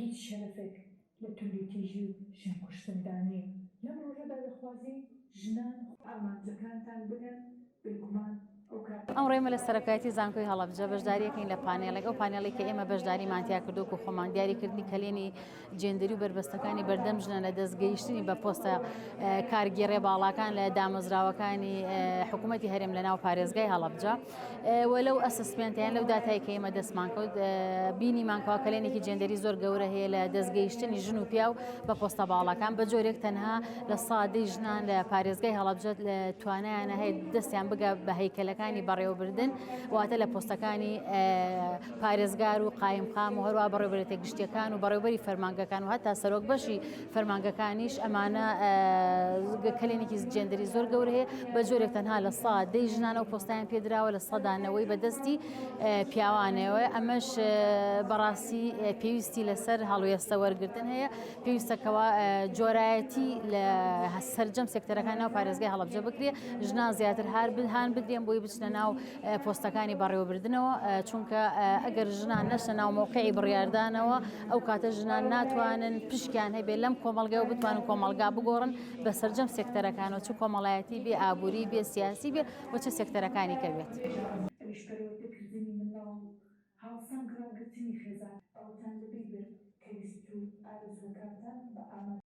هیچ شەرەفێک لە توندوتیژی و ژن کوشتندانی لەم ڕۆژەدا دەخوازی ژنان ئامانجەکانتان بگەن بێگومان ئەم ڕێمە لە سەرۆکایەتی زانکۆی هەڵەبجە بەشداریەکەین لە پانێڵێک ئەو پانێڵی کە ئێمە بەشداریمانتیا کردو و خۆمان دیاریکردنی کەلێنی جێندەری و بربەستەکانی بەردەم ژنە لە دەستگەیشتنی بە پۆستە کارگێڕێ باڵاکان لە دامەزراوەکانی حکوومەتی هەرێم لە ناو پارێزگای هەڵەبجە وەلەو ئەسسمنتیان لەو داتایی کە ئێمە دەستمان کەوت بینیمانکەوە کەلێنێکی جێندەری زۆر گەورە هەیە لە دەستگەیشتنی ژن و پیا و بە پۆستە باڵەکان بە جۆرێک تەنها لە سادەی ژنان لە پارێزگای هەڵەبجە لە توانایانە هەیە دەستیان بگە بە هەیکەلەکانی بەڕێوەبردن واتە لە پۆستەکانی پارێزگار و قایمقام و هەروە بەڕێوەبەرێتە گشتیەکان و بەڕێوەبەری فەرمانگەکان و هەتا سەرۆک بەشی فەرمانگەکانیش ئەمانە کەلێنێکی جێندەری زۆر گەورە هەیە بە جۆرێک تەنها لە سادەی ژنانە و پۆستایان پێدراوە لە سەدانەوەی بەدەستی پیاوانەوە ئەمەش بەڕاستی پێویستی لەسەر هەڵوێستە وەرگرتن هەیە پێویستەکەوە جۆرایەتی لە سەرجەم سێکتەرەکان ناو پارێزگای هەڵەبجە بکرێ ژنان زیاتر هان بدرێن بۆی بچنە ناو پۆستەکانی بەڕێوەبردنەوە چونکە ئەگەر ژنان نەچنە ناو مۆقعی بڕیاردانەوە ئەو کاتە ژنان ناتوانن پشکیان هەبێت لەم کۆمەڵگە و بتوانن کۆمەڵگا بگۆڕن بە سەرجەم سێکتەرەکانەوە چ کۆمەڵایەتی بێ ئابووری بێ سیاسی بێ و چه سێکتەرەکانی کە بێت. پەروەردەکردنی منداڵ و هاوسەنگ ڕاگرتنی خێزان ئەوتان لەبیر بێت کە ویست و ئارزوەکانتان بە ئامادە